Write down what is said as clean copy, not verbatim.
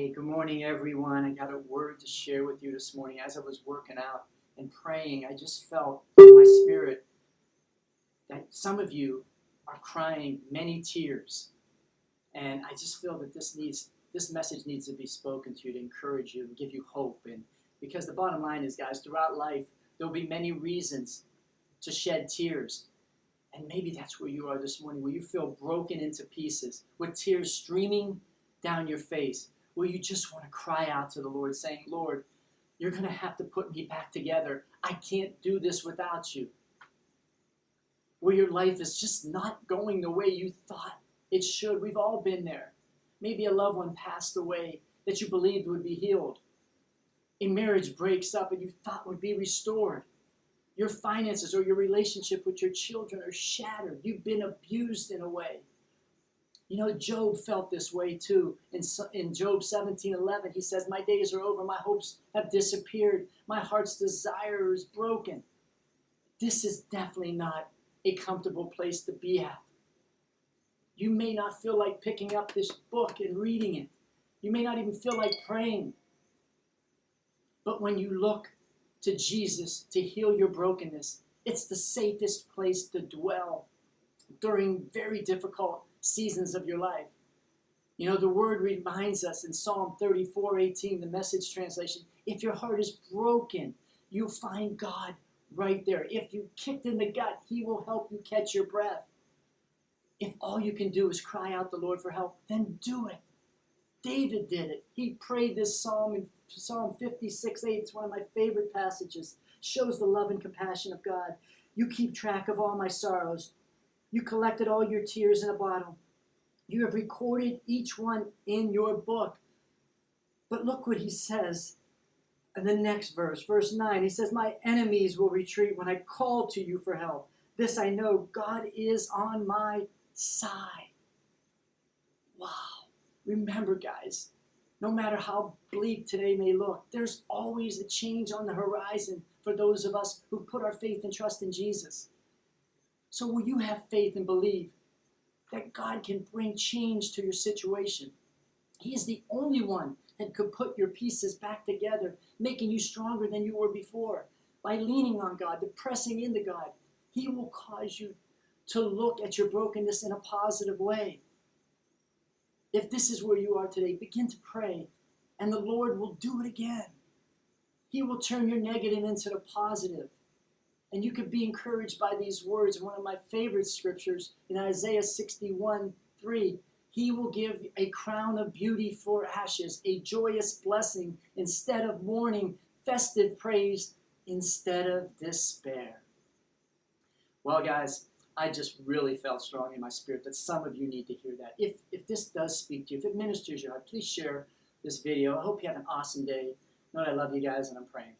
Hey, good morning, everyone. I got a word to share with you this morning. As I was working out and praying, I just felt in my spirit that some of you are crying many tears. And I just feel that this message needs to be spoken to you to encourage you and give you hope. And because the bottom line is, guys, throughout life, there'll be many reasons to shed tears. And maybe that's where you are this morning, where you feel broken into pieces, with tears streaming down your face, where you just want to cry out to the Lord, saying, Lord, you're going to have to put me back together. I can't do this without you. Where your life is just not going the way you thought it should. We've all been there. Maybe a loved one passed away that you believed would be healed. A marriage breaks up and you thought would be restored. Your finances or your relationship with your children are shattered. You've been abused in a way. You know, Job felt this way too. In Job 17:11, he says, my days are over, my hopes have disappeared, my heart's desire is broken. This is definitely not a comfortable place to be at. You may not feel like picking up this book and reading it. You may not even feel like praying. But when you look to Jesus to heal your brokenness, it's the safest place to dwell during very difficult seasons of your life. You know, the word reminds us in Psalm 34:18, the Message translation, if your heart is broken, you'll find God right there. If you kicked in the gut, he will help you catch your breath. If all you can do is cry out to the Lord for help, then do it. David did it. He prayed this psalm in Psalm 56:8. It's one of my favorite passages. Shows the love and compassion of God. You keep track of all my sorrows. You collected all your tears in a bottle. You have recorded each one in your book. But look what he says in the next verse, verse 9. He says, my enemies will retreat when I call to you for help. This I know, God is on my side. Wow. Remember, guys, no matter how bleak today may look, there's always a change on the horizon for those of us who put our faith and trust in Jesus. So will you have faith and believe that God can bring change to your situation? He is the only one that could put your pieces back together, making you stronger than you were before. By leaning on God, pressing into God, he will cause you to look at your brokenness in a positive way. If this is where you are today, begin to pray, and the Lord will do it again. He will turn your negative into the positive. And you could be encouraged by these words. One of my favorite scriptures in Isaiah 61:3. He will give a crown of beauty for ashes, a joyous blessing instead of mourning, festive praise instead of despair. Well, guys, I just really felt strong in my spirit that some of you need to hear that. If this does speak to you, if it ministers your heart, please share this video. I hope you have an awesome day. Know that I love you guys and I'm praying for you.